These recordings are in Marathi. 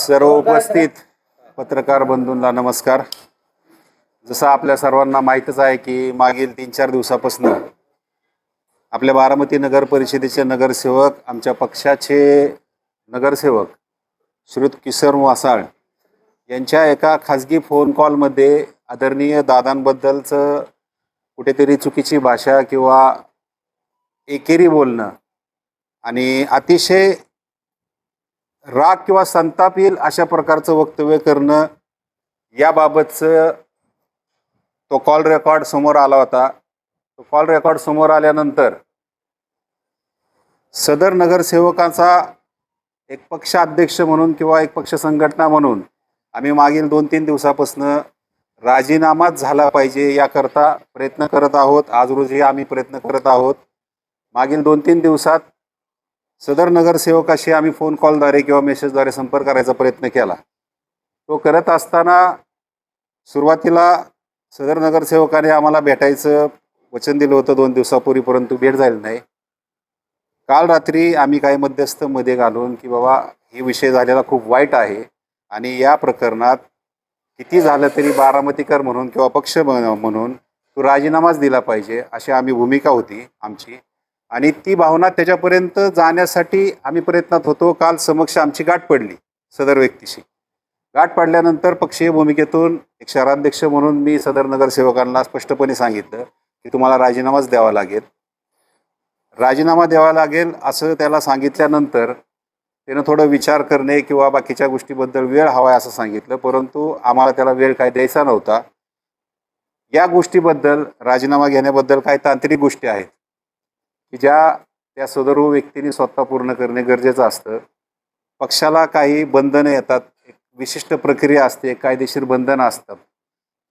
सर्व उपस्थित पत्रकार बंधूंना नमस्कार। जसं आपल्या सर्वांना माहीतच आहे की मागील 3-4 दिवसापासून आपल्या बारामती नगर परिषदेचे नगरसेवक, आमच्या पक्षाचे नगरसेवक श्रीयुत किशोर वासाळ यांच्या एका खाजगी फोन कॉलमध्ये आदरणीय दादांबद्दलचं कुठेतरी चुकीची भाषा किंवा एकेरी बोलणं आणि अतिशय राग किंवा संताप येईल अशा प्रकारचं वक्तव्य करणं याबाबतचं तो कॉल रेकॉर्ड समोर आला होता। तो कॉल रेकॉर्ड समोर आल्यानंतर सदर नगरसेवकांचा एक पक्षाध्यक्ष म्हणून किंवा एक पक्ष संघटना म्हणून आम्ही मागील 2-3 दिवसापासून राजीनामाच झाला पाहिजे याकरता प्रयत्न करत आहोत। आज रोजी आम्ही प्रयत्न करत आहोत। मागील 2-3 दिवसात सदर नगरसेवकाशी आम्ही फोन कॉलद्वारे किंवा मेसेजद्वारे संपर्क करायचा प्रयत्न केला। तो करत असताना सुरुवातीला सदर नगरसेवकाने आम्हाला भेटायचं वचन दिलं होतं 2 दिवसापूर्वी, परंतु भेट झाली नाही। काल रात्री आम्ही काही मध्यस्थ मध्ये घालून की बाबा हे विषय झालेला खूप वाईट आहे आणि या प्रकरणात किती झालं तरी बारामतीकर म्हणून किंवा पक्ष म्हणून तो राजीनामाच दिला पाहिजे अशी आम्ही भूमिका होती आमची आणि ती भावना त्याच्यापर्यंत जाण्यासाठी आम्ही प्रयत्नात होतो। काल समक्ष आमची गाठ पडली सदर व्यक्तीशी। गाठ पडल्यानंतर पक्षीय भूमिकेतून एक शहराध्यक्ष म्हणून मी सदर नगरसेवकांना स्पष्टपणे सांगितलं की तुम्हाला राजीनामाच द्यावा लागेल, राजीनामा द्यावा लागेल असं त्याला सांगितल्यानंतर त्यानं थोडं विचार करणे किंवा बाकीच्या गोष्टीबद्दल वेळ हवा आहे असं सांगितलं, परंतु आम्हाला त्याला वेळ काय द्यायचा नव्हता। या गोष्टीबद्दल राजीनामा घेण्याबद्दल काही तांत्रिक गोष्टी आहेत की ज्या त्या सदरू व्यक्तीने स्वतः पूर्ण करणे गरजेचं असतं। पक्षाला काही बंधनं येतात, एक विशिष्ट प्रक्रिया असते, कायदेशीर बंधनं असतात।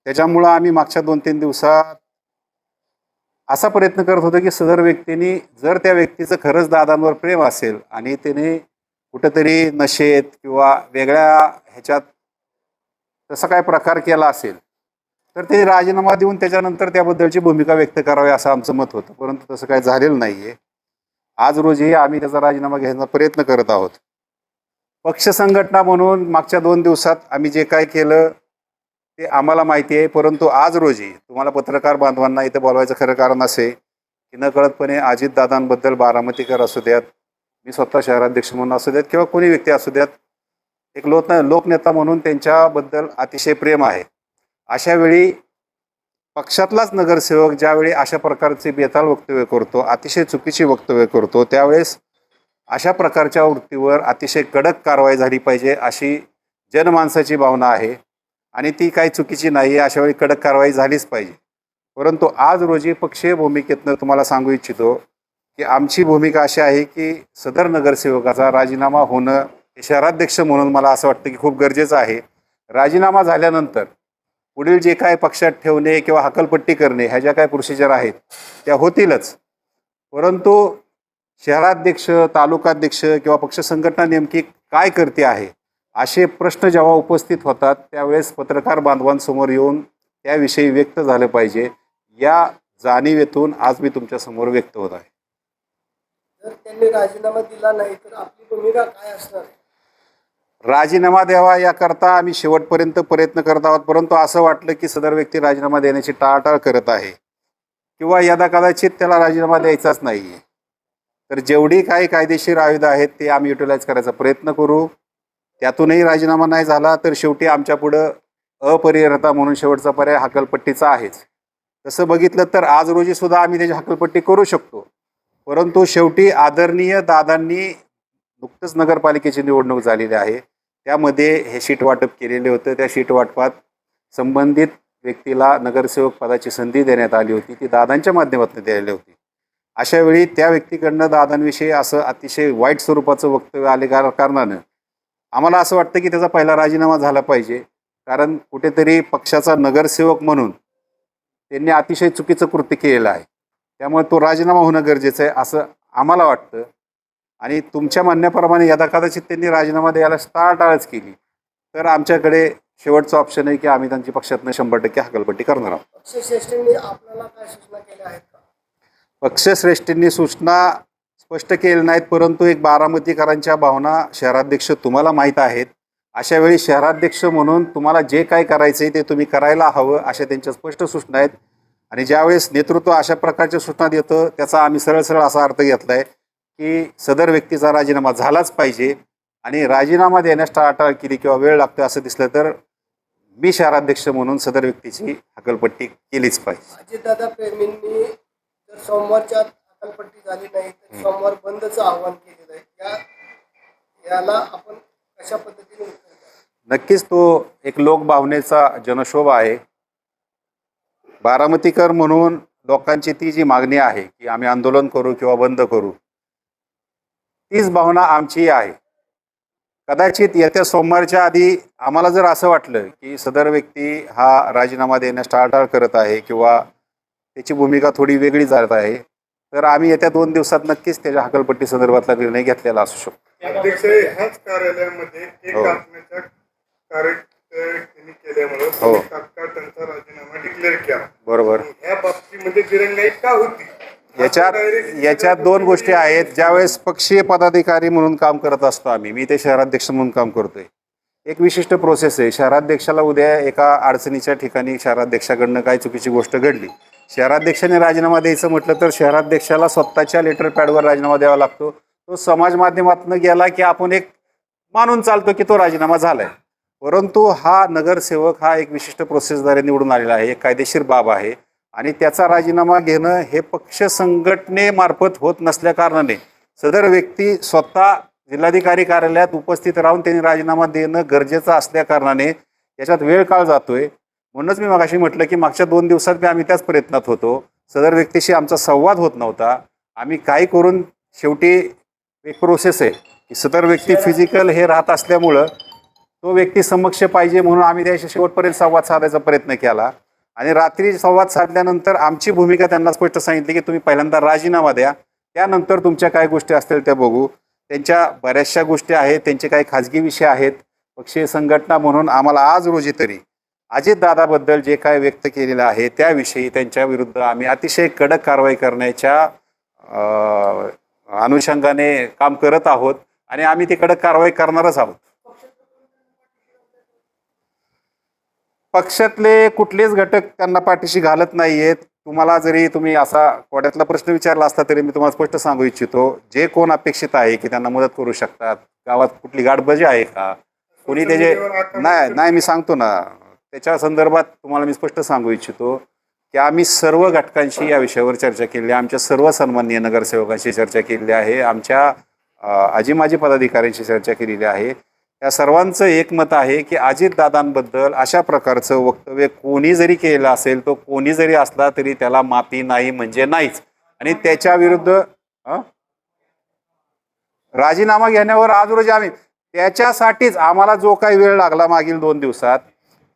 त्याच्यामुळं आम्ही मागच्या 2-3 दिवसात असा प्रयत्न करत होतो की सदर व्यक्तीने जर त्या व्यक्तीचं खरंच दादांवर प्रेम असेल आणि त्याने कुठंतरी नशेत किंवा वेगळ्या ह्याच्यात तसा काय प्रकार केला असेल तर ते राजीनामा देऊन त्याच्यानंतर त्याबद्दलची भूमिका व्यक्त करावी असं आमचं मत होतं, परंतु तसं काय झालेलं नाही आहे। आज रोजी आम्ही त्याचा राजीनामा घेण्याचा प्रयत्न करत आहोत। पक्ष संघटना म्हणून मागच्या 2 दिवसात आम्ही जे काय केलं ते आम्हाला माहिती आहे, परंतु आज रोजी तुम्हाला पत्रकार बांधवांना इथं बोलवायचं खरं कारण असे की नकळतपणे अजितदादांबद्दल बारामतीकर असू द्यात, मी स्वतः शहराध्यक्ष म्हणून असू द्यात किंवा कोणी व्यक्ती असू द्यात, एक लोकनेता म्हणून त्यांच्याबद्दल अतिशय प्रेम आहे। अशा वेळी पक्षातलाच नगरसेवक ज्यावेळी अशा प्रकारचे बेताल वक्तव्य करतो, अतिशय चुकीची वक्तव्य करतो, त्यावेळेस अशा प्रकारच्या वृत्तीवर अतिशय कडक कारवाई झाली पाहिजे अशी जनमानसाची भावना आहे आणि ती काही चुकीची नाही आहे। अशा वेळी कडक कारवाई झालीच पाहिजे। परंतु आज रोजी पक्षीय भूमिकेतनं तुम्हाला सांगू इच्छितो की आमची भूमिका अशी आहे की सदर नगरसेवकाचा राजीनामा होणं हे शहराध्यक्ष म्हणून मला असं वाटतं की खूप गरजेचं आहे। राजीनामा झाल्यानंतर पुढील जे काय पक्षात ठेवणे किंवा हकलपट्टी करणे ह्या ज्या काय प्रोसिजर आहेत त्या होतीलच, परंतु शहराध्यक्ष, तालुकाध्यक्ष किंवा पक्ष संघटना नेमकी काय करते आहे असे प्रश्न जेव्हा उपस्थित होतात त्यावेळेस पत्रकार बांधवांसमोर येऊन त्याविषयी व्यक्त झालं पाहिजे, या जाणीवेतून आज मी तुमच्यासमोर व्यक्त होत आहे। जर त्यांनी राजीनामा दिला नाही तर आपली भूमिका काय असणार? राजीनामा द्यावा याकरता आम्ही शेवटपर्यंत प्रयत्न करत आहोत, परंतु असं वाटलं की सदर व्यक्ती राजीनामा देण्याची टाळाटाळ करत आहे किंवा यदाकदाचित त्याला राजीनामा द्यायचाच नाही आहे, तर जेवढी काही कायदेशीर आयुध आहेत ते आम्ही युटिलाइज करायचा प्रयत्न करू। त्यातूनही राजीनामा नाही झाला तर शेवटी आमच्या पुढं अपरिहार्यता म्हणून शेवटचा पर्याय हकलपट्टीचा आहेच। तसं बघितलं तर आज रोजी सुद्धा आम्ही त्याची हकलपट्टी करू शकतो, परंतु शेवटी आदरणीय दादांनी नुकतंच नगरपालिकेची निवडणूक झालेली आहे, त्यामध्ये हे शीट वाटप केलेले होतं। त्या शीट वाटपात संबंधित व्यक्तीला नगरसेवक पदाची संधी देण्यात आली होती, ती दादांच्या माध्यमातून द्यायला होती। अशा वेळी त्या व्यक्तीकडनं दादांविषयी असं अतिशय वाईट स्वरूपाचं वक्तव्य आले कारणानं आम्हाला असं वाटतं की त्याचा पहिला राजीनामा झाला पाहिजे, कारण कुठेतरी पक्षाचा नगरसेवक म्हणून त्यांनी अतिशय चुकीचं कृत्य केलेलं आहे, त्यामुळे तो राजीनामा होणं गरजेचं आहे असं आम्हाला वाटतं। आणि तुमच्या म्हणण्याप्रमाणे यदाकदाचित त्यांनी राजीनामा द्यायला टाळाटाळच केली तर आमच्याकडे शेवटचा ऑप्शन आहे की आम्ही त्यांची पक्षातनं 100% हकलपट्टी करणार आहोत। पक्षश्रेष्ठींनी आपल्याला काय सूचना केल्या आहेत का? पक्षश्रेष्ठींनी सूचना स्पष्ट केल्या नाहीत, परंतु एक बारामतीकरांच्या भावना शहराध्यक्ष तुम्हाला माहीत आहेत अशा वेळी शहराध्यक्ष म्हणून तुम्हाला जे काय करायचं आहे ते तुम्ही करायला हवं अशा त्यांच्या स्पष्ट सूचना आहेत. आणि ज्यावेळेस नेतृत्व अशा प्रकारच्या सूचना देतं त्याचा आम्ही सरळ सरळ असा अर्थ घेतला आहे की सदर व्यक्तीचा राजीनामा झालाच पाहिजे. आणि राजीनामा देण्यास टाळाटाळ केली किंवा वेळ लागतो असं दिसलं तर मी शहराध्यक्ष म्हणून सदर व्यक्तीची हकलपट्टी केलीच पाहिजे. अजितदादा प्रेमींनी जर सोमवारच्या हकालपट्टी झाली नाही तर सोमवार बंदचं आवाहन केलेलं आहे. याला आपण कशा पद्धतीने उत्तर द्याल? नक्कीच तो एक लोकभावनेचा जनशोभ आहे. बारामतीकर म्हणून लोकांची ती जी मागणी आहे की आम्ही आंदोलन करू किंवा बंद करू, तीच भावना आमची आहे. कदाचित येत्या सोमवारच्या आधी आम्हाला जर असं वाटलं की सदर व्यक्ती हा राजीनामा देण्यास टाळाटाळ करत आहे किंवा त्याची भूमिका थोडी वेगळी जात आहे तर आम्ही येत्या 2 दिवसात नक्कीच त्याच्या हकलपट्टी संदर्भातला निर्णय घेतलेला असू शकतो. अध्यक्ष ह्याच कार्यालयामध्ये केक हो. कापण्याच्या त्यांनी केल्यामुळे हो. तात्काळ त्यांचा राजीनामा डिक्लेअर केला. बरोबर. ह्या बाबतीमध्ये दिरंगाई का होती? याच्यात 2 गोष्टी आहेत. ज्यावेळेस पक्षीय पदाधिकारी म्हणून काम करत असतो मी ते शहराध्यक्ष म्हणून काम करतोय. एक विशिष्ट प्रोसेस आहे. शहराध्यक्षाला उद्या एका अडचणीच्या ठिकाणी शहराध्यक्षाकडनं काय चुकीची गोष्ट घडली, शहराध्यक्षाने राजीनामा द्यायचं म्हटलं तर शहराध्यक्षाला स्वतःच्या लेटर पॅडवर राजीनामा द्यावा लागतो. तो समाज माध्यमातून गेला की आपण एक मानून चालतो की तो राजीनामा झालाय. परंतु हा नगरसेवक हा एक विशिष्ट प्रोसेसद्वारे निवडून आलेला आहे, एक कायदेशीर बाब आहे. आणि त्याचा राजीनामा घेणं हे पक्ष संघटनेमार्फत होत नसल्या कारणाने सदर व्यक्ती स्वतः जिल्हाधिकारी कार्यालयात उपस्थित राहून त्यांनी राजीनामा देणं गरजेचं असल्या कारणाने याच्यात वेळ काळ जातोय. म्हणूनच मी मगाशी म्हटलं की मागच्या 2 दिवसात मी आम्ही त्याच प्रयत्नात होतो. सदर व्यक्तीशी आमचा संवाद होत नव्हता. आम्ही काय करून शेवटी एक प्रोसेस आहे की सदर व्यक्ती फिजिकल हे राहत असल्यामुळं तो व्यक्ती समक्ष पाहिजे म्हणून आम्ही त्याशी शेवटपर्यंत संवाद साधायचा प्रयत्न केला. आणि रात्री संवाद साधल्यानंतर आमची भूमिका त्यांना स्पष्ट सांगितली की तुम्ही पहिल्यांदा राजीनामा द्या, त्यानंतर तुमच्या काय गोष्टी असतील त्या बघू. त्यांच्या बऱ्याचशा गोष्टी आहेत, त्यांचे काही खाजगी विषय आहेत. पक्षीय संघटना म्हणून आम्हाला आज रोजी तरी अजितदादाबद्दल जे काय व्यक्त केलेलं आहे त्याविषयी त्यांच्या विरुद्ध आम्ही अतिशय कडक कारवाई करण्याच्या अनुषंगाने काम करत आहोत आणि आम्ही ती कडक कारवाई करणारच आहोत. पक्षातले कुठलेच घटक त्यांना पाठीशी घालत नाहीयेत. तुम्हाला जरी तुम्ही असा कोड्यातला प्रश्न विचारला असता तरी मी तुम्हाला स्पष्ट सांगू इच्छितो, जे कोण अपेक्षित आहे की त्यांना मदत करू शकतात, गावात कुठली गाठबाजी आहे का, कोणी त्याचे नाही मी सांगतो ना, त्याच्या संदर्भात तुम्हाला मी स्पष्ट सांगू इच्छितो की आम्ही सर्व घटकांशी या विषयावर चर्चा केली आहे. आमच्या सर्व सन्माननीय नगरसेवकांशी चर्चा केलेली आहे, आमच्या आजी माजी पदाधिकाऱ्यांशी चर्चा केलेली आहे. या सर्वांचं एकमत आहे की अजितदादांबद्दल अशा प्रकारचं वक्तव्य कोणी जरी केलं असेल, तो कोणी जरी असला तरी त्याला माफी नाही म्हणजे नाहीच. आणि त्याच्या विरुद्ध राजीनामा घेण्यावर आज रोजी आम्ही त्याच्यासाठीच आम्हाला जो काही वेळ लागला मागील 2 दिवसात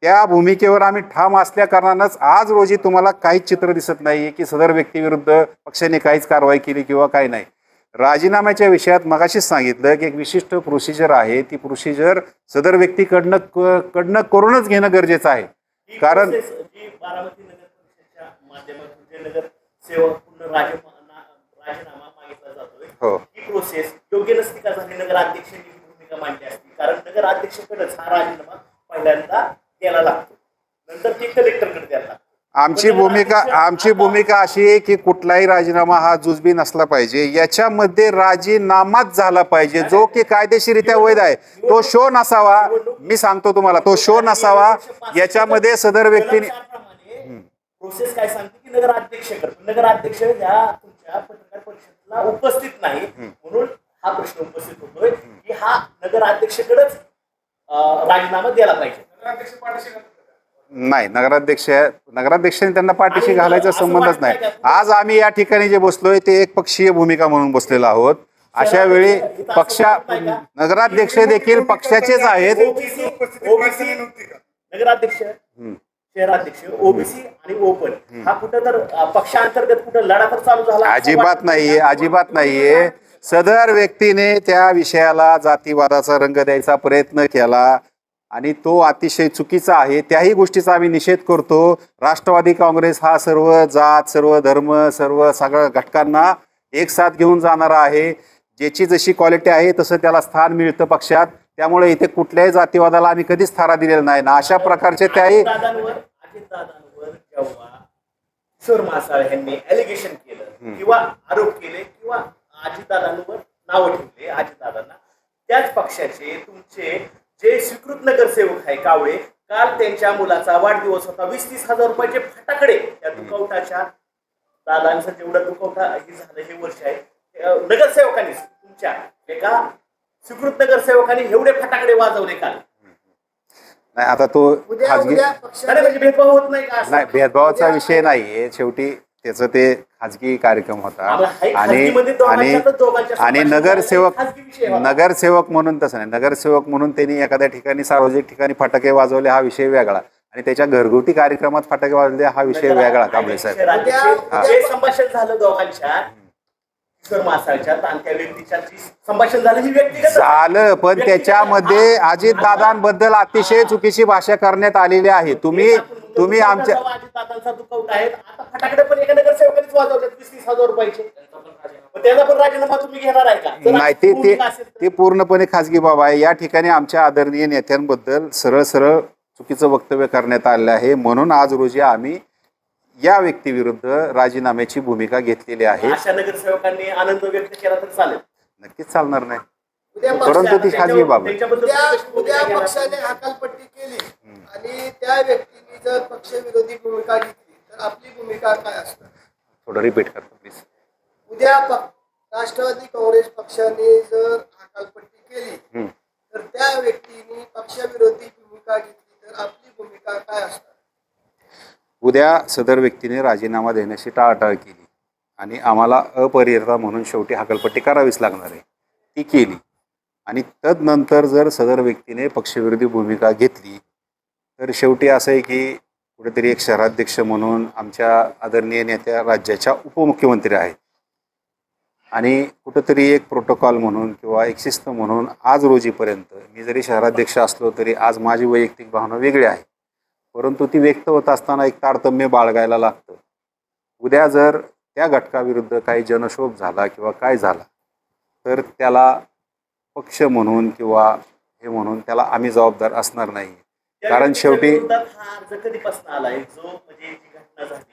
त्या भूमिकेवर आम्ही ठाम असल्या कारणानंच आज रोजी तुम्हाला काहीच चित्र दिसत नाही की सदर व्यक्तीविरुद्ध पक्षाने काहीच कारवाई केली किंवा काही नाही. राजीनाम्याच्या विषयात मगाशीच सांगितलं की एक विशिष्ट प्रोसिजर आहे, ती प्रोसिजर सदर व्यक्तीकडनं करूनच घेणं गरजेचं आहे. कारण बारामती नगर परिषदेच्या माध्यमातून जे नगरसेवक पूर्ण राजीनामा मागितला जातोय, हो, ही प्रोसेस योग्य नसती का झाली? नगराध्यक्षांनी ही भूमिका मांडली असती, कारण नगराध्यक्षाकडेच हा राजीनामा पहिल्यांदा द्यायला लागतो, नंतर ते कलेक्टरकडे द्यायला लागतो. आमची भूमिका अशी आहे की कुठलाही राजीनामा हा जुजबी नसला पाहिजे, याच्यामध्ये राजीनामाच झाला पाहिजे जो की कायदेशीररित्या वैध आहे. तो शो नसावा, मी सांगतो तुम्हाला, तो शो नसावा. याच्यामध्ये सदर व्यक्तीने प्रोसेस काय सांगते की नगराध्यक्ष या तुमच्या पत्रकार परिषदेला उपस्थित नाही, म्हणून हा प्रश्न उपस्थित होतोय की हा नगराध्यक्षकडेच राजीनामा द्यायला पाहिजे. नाही, नगराध्यक्षांनी त्यांना पाठीशी घालायचा संबंधच नाही. आज आम्ही या ठिकाणी जे बसलोय ते एक पक्षीय भूमिका म्हणून बसलेलो आहोत. अशा वेळी नगराध्यक्ष देखील पक्षाचेच आहेत. नगराध्यक्ष, शहराध्यक्ष, ओबीसी आणि ओपन हा कुठं तर पक्षांतर्गत कुठं लढा तर चालू झाला? अजिबात नाहीये. सदर व्यक्तीने त्या विषयाला जातीवादाचा रंग द्यायचा प्रयत्न केला आणि तो अतिशय चुकीचा आहे. त्याही गोष्टीचा आम्ही निषेध करतो. राष्ट्रवादी काँग्रेस हा सर्व जात, सर्व धर्म, सर्व सगळ्या घटकांना एक साथ घेऊन जाणारा आहे. ज्याची जशी क्वालिटी आहे तसं त्याला स्थान मिळतं पक्षात. त्यामुळे इथे कुठल्याही जातीवादाला आम्ही कधीच थारा दिलेला नाही ना अशा प्रकारचे त्याही अजितदादांवर जेव्हा किशोर मासाळ यांनी एलिगेशन केलं किंवा आरोप केले किंवा अजितदादांवर नावं ठेवले अजितदादांना, त्याच पक्षाचे तुमचे जे स्वीकृत नगरसेवक आहे कावळे, काल त्यांच्या मुलाचा वाढदिवस होता, 20-30 हजार रुपयाचे फटाकडे त्या दुखवटाच्या दादांचं जेवढं दुखवटा हे झालं हे वर्ष आहे नगरसेवकांनी तुमच्या एका स्वीकृत नगरसेवकांनी एवढे फटाकडे वाजवले काल. नाही आता तो उद्या खाजगी उद्या अरे पक्षाने म्हणजे भेदभाव होत नाही का असं? नाही भेदभावाचा विषय नाहीये, शेवटी त्याचं ते खाजगी कार्यक्रम होता आम्हाला हाही आणि खाजगीमध्ये आणि दोघांच्यातच दोघांच्या आणि संभाषण नगरसेवक खाजगी विषय होता. नगरसेवक म्हणून तसं नाही, नगरसेवक म्हणून त्यांनी एखाद्या ठिकाणी सार्वजनिक ठिकाणी फटाके वाजवले हा विषय वेगळा आणि त्याच्या घरगुती कार्यक्रमात फटाके वाजवले हा विषय वेगळा. कांबळे साहेब जे संभाषण झालं दोघांच्या किशोर मासाळच्या आणि त्या व्यक्तीच्या जी संभाषण झालं ही व्यक्तिगत झालं, पण त्याच्यामध्ये अजितदादांबद्दल अतिशय चुकीची भाषा करण्यात आलेली आहे. तुम्ही आमच्या अजितदादांचा दुखवट आहे. आता फटाकडे पण एका नगरसेवकानेच वाजवतात 20-30 हजार रुपयाचे. पण त्याचा पण राजीनामा तुम्ही घेणार आहे का? जर नाही, अशी भूमिका असेल तर. ते पूर्णपणे खाजगी बाब आहे. या ठिकाणी आमच्या आदरणीय नेत्यांबद्दल सरळ सरळ चुकीचं वक्तव्य करण्यात आलेलं आहे, म्हणून आज रोजी आम्ही या व्यक्तीविरुद्ध राजीनाम्याची भूमिका घेतलेली आहे. अशा नगरसेवकांनी आनंद व्यक्त केला तर चालेल. नक्कीच चालणार नाही, उद्या परंतु ती खाजगी बाब आहे. उद्या पक्षाने हकालपट्टी केली आणि त्या व्यक्तीने जर पक्षविरोधी भूमिका घेतली तर आपली भूमिका काय असणार? थोडं रिपीट करतो प्लीज. उद्या राष्ट्रवादी काँग्रेस पक्षाने जर हकालपट्टी केली तर त्या व्यक्तीने पक्षविरोधी भूमिका घेतली तर आपली भूमिका काय असणार? उद्या सदर व्यक्तीने राजीनामा देण्याची टाळाटाळ केली आणि आम्हाला अपरिहार्यता म्हणून शेवटी हकालपट्टी करावीच लागणार आहे, ती केली. आणि तदनंतर जर सदर व्यक्तीने पक्षविरोधी भूमिका घेतली तर शेवटी असं आहे की कुठेतरी एक शहराध्यक्ष म्हणून आमच्या आदरणीय नेत्या राज्याच्या उपमुख्यमंत्री आहेत आणि कुठंतरी एक प्रोटोकॉल म्हणून किंवा एक शिस्त म्हणून आज रोजीपर्यंत मी जरी शहराध्यक्ष असलो तरी आज माझी वैयक्तिक भावना वेगळी आहे, परंतु ती व्यक्त होत असताना एक तारतम्य बाळगायला लागतं. उद्या जर त्या घटकाविरुद्ध काही जनक्षोभ झाला किंवा काय झाला तर त्याला पक्ष म्हणून किंवा हे म्हणून त्याला आम्ही जबाबदार असणार नाही. कारण शेवटी हा अर्ज कधीपासून आलाय जो म्हणजे जी घटना झाली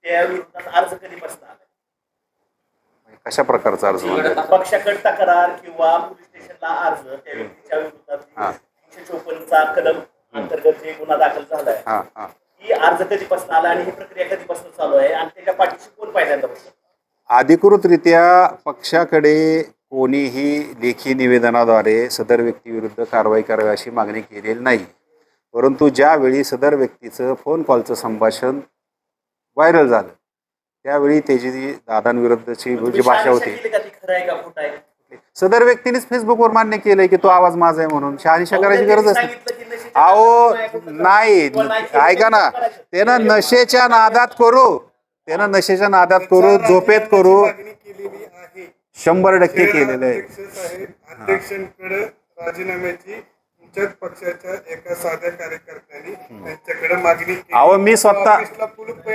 त्या विरोधात अर्ज कधीपासून आलाय? कशा प्रकारचा अर्ज म्हणजे? पक्षाकडे तक्रार किंवा पोलीस स्टेशनला अर्ज त्या व्यक्तीच्या विरोधात 354 कलम अंतर्गत जे गुन्हा दाखल झालाय ही अर्ज कधीपासून आला आणि ही प्रक्रिया कधीपासून चालू आहे आणि त्याच्या पाठीशी कोण पहिल्यांदा बसलं? अधिकृतरित्या पक्षाकडे कोणीही लेखी निवेदनाद्वारे सदर व्यक्तीविरुद्ध कारवाई करावी अशी मागणी केलेली नाही, परंतु ज्यावेळी सदर व्यक्तीचं फोन कॉलचं संभाषण व्हायरल झालं त्यावेळी त्याची जी दादांविरुद्धची जी भाषा होती सदर व्यक्तीनेच फेसबुकवर मान्य केलंय की तो आवाज माझा आहे म्हणून. शहानिशा करायची गरज असते. अहो नाही, ऐका ना, त्यानं नशेच्या नादात करू झोपेत करू 100% केलेलं आहे. अध्यक्षांकडे राजीनाम्याची तुमच्याच पक्षाच्या एका साध्या कार्यकर्त्यांनी त्यांच्याकडे मागणी केली. अहो मी स्वतः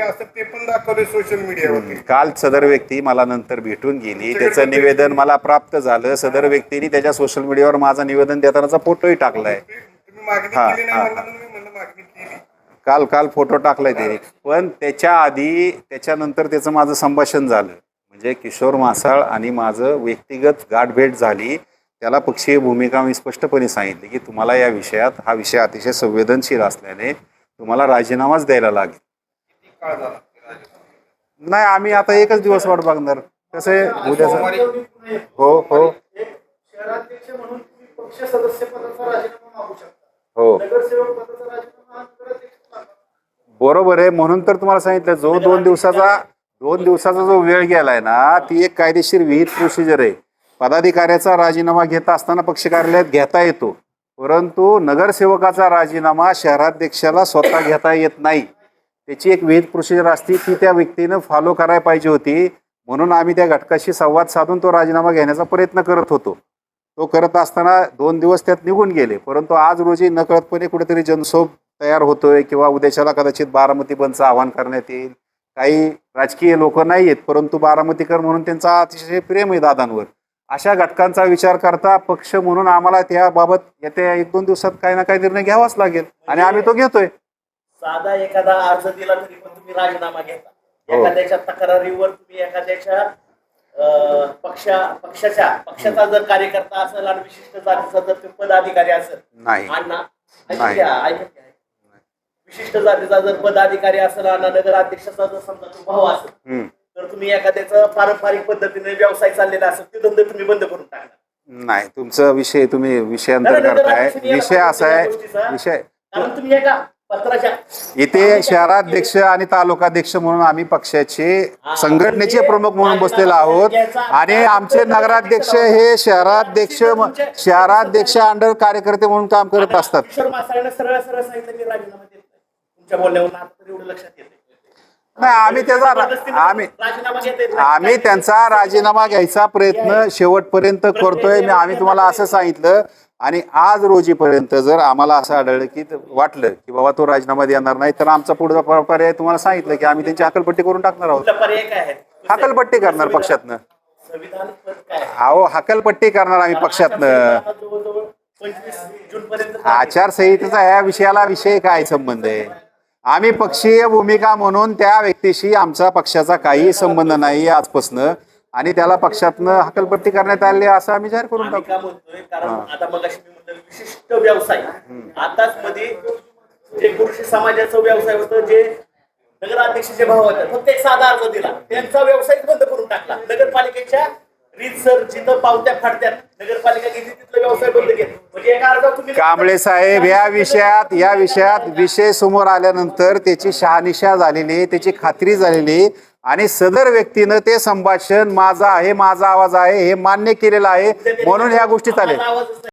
असं ते पण दाखवले सोशल मीडियावर. काल सदर व्यक्ती मला नंतर भेटून गेली, त्याचं निवेदन मला प्राप्त झालं. सदर व्यक्तीने त्याच्या सोशल मीडियावर माझं निवेदन देतानाचा फोटोही टाकलाय. तुम्ही मागणी केली नाही म्हणून मी म्हणलं मागणी केली. काल फोटो टाकलाय त्याने, पण त्याच्या आधी त्याच्यानंतर त्याचं माझं संभाषण झालं. म्हणजे किशोर मासाळ आणि माझं व्यक्तिगत गाठभेट झाली. त्याला पक्षीय भूमिका मी स्पष्टपणे सांगितली की तुम्हाला या विषयात हा विषय अतिशय संवेदनशील असल्याने तुम्हाला राजीनामाच द्यायला लागेल. नाही, आम्ही आता एकच दिवस वाट बघणार. कसं आहे उद्याचं हो शहराध्यक्ष म्हणून तुम्ही पक्ष सदस्य पदाचा राजीनामा मागू शकता. हो नगरसेवक पदाचा राजीनामा हा नगराध्यक्ष मागतो. बरोबर आहे. म्हणून तर तुम्हाला सांगितलं जो 2 दिवसाचा जो वेळ गेलाय ना ती एक कायदेशीर विहित प्रोसिजर आहे. पदाधिकाऱ्याचा राजीनामा घेत असताना पक्ष कार्यालयात घेता येतो, परंतु नगरसेवकाचा राजीनामा शहराध्यक्षाला स्वतः घेता येत नाही. त्याची एक विहित प्रोसिजर असते, ती त्या व्यक्तीनं फॉलो करायला पाहिजे होती. म्हणून आम्ही त्या घटकाशी संवाद साधून तो राजीनामा घेण्याचा प्रयत्न करत होतो. तो करत असताना 2 दिवस त्यात निघून गेले, परंतु आज रोजी नकळतपणे कुठेतरी जनक्षोभ तयार होतोय किंवा उद्याच्याला कदाचित बारामती बंदचं आवाहन करण्यात येईल. काही राजकीय लोक नाही आहेत, परंतु बारामतीकर म्हणून त्यांचा अतिशय प्रेम आहे दादांवर अशा घटकांचा विचार करता पक्ष म्हणून आम्हाला त्याबाबत येत्या 1-2 दिवसात काही ना काही निर्णय घ्यावाच लागेल आणि आम्ही तो घेतोय. साधा एखादा अर्ज दिला तरी पण तुम्ही राजीनामा घेता. हो. एखाद्याच्या तक्रारीवर तुम्ही एखाद्याच्या पक्षाचा जर कार्यकर्ता असेल आणि विशिष्ट जातीचा जर तो पदाधिकारी असेल नाही. अण्णा नाही. ऐकून घ्या. विशिष्ट जातीचा जर पदाधिकारी असेल आणि नगराध्यक्षाचा जर समजा तो भाऊ असेल तर तुम्ही एखाद्याचं पारंपरिक पद्धतीने व्यवसाय चाललेला असेल ते धंदे तुम्ही बंद करून टाकणार. नाही, तुमचा विषय तुम्ही विषयांतर करताय. विषय असा आहे, विषय कारण तुम्ही एका पत्राच्या इथे शहराध्यक्ष आणि तालुकाध्यक्ष म्हणून आम्ही पक्षाचे संघटनेचे प्रमुख म्हणून बसलेलो आहोत आणि आमचे नगराध्यक्ष हे शहराध्यक्ष अंडर कार्यकर्ते म्हणून काम करत असतात. किशोर मासाळ्यानं सरळ सरळ सांगितलं की राजीनामा देत नाही. तुमच्या बोलण्यावरून आता तरी एवढं लक्षात येतं. नाही, आम्ही त्यांचा राजीनामा घ्यायचा प्रयत्न शेवटपर्यंत करतोय. आम्ही तुम्हाला असं सांगितलं आणि आज रोजीपर्यंत जर आम्हाला असं आढळलं की वाटलं की बाबा तो राजीनामा देणार नाही तर आमचा पुढचा पर्याय तुम्हाला सांगितलं की आम्ही त्यांची हकलपट्टी करून टाकणार आहोत. पर्याय काय आहे? हकलपट्टी करणार पक्षातनं. संविधान पद काय आहे? अहो, हकलपट्टी करणार आम्ही पक्षातनं. जवळजवळ 25 जून पर्यंत आचारसंहितेचा या विषयाला विषय काय संबंध आहे? आम्ही पक्षीय भूमिका म्हणून त्या व्यक्तीशी आमचा पक्षाचा काही संबंध नाही आजपासनं आणि त्याला पक्षातनं हकलपट्टी करण्यात आली असं आम्ही जाहीर करून आम्ही टाकू. का म्हणतोय कारण आता मगाशी मी म्हणतो विशिष्ट व्यवसाय आताच मध्ये जे कृषी समाजाचा व्यवसाय होतं जे नगराध्यक्षाचे भाव होते फक्त एक साधा अर्ज दिला त्यांचा व्यवसाय बंद करून टाकला. नगरपालिकेच्या रीतसर जिथं पावत्या फाडत्यात नगरपालिका घेतली तिथला व्यवसाय बंद केला. म्हणजे एका अर्जावर तुम्ही कांबळे साहेब या विषयात विषय समोर आल्यानंतर त्याची शहानिशा झालेली, त्याची खात्री झालेली आणि सदर व्यक्तीनं ते संभाषण माझा आहे, माझा आवाज आहे हे मान्य केलेलं आहे म्हणून ह्या गोष्टी चालेल. आवाजच नाही.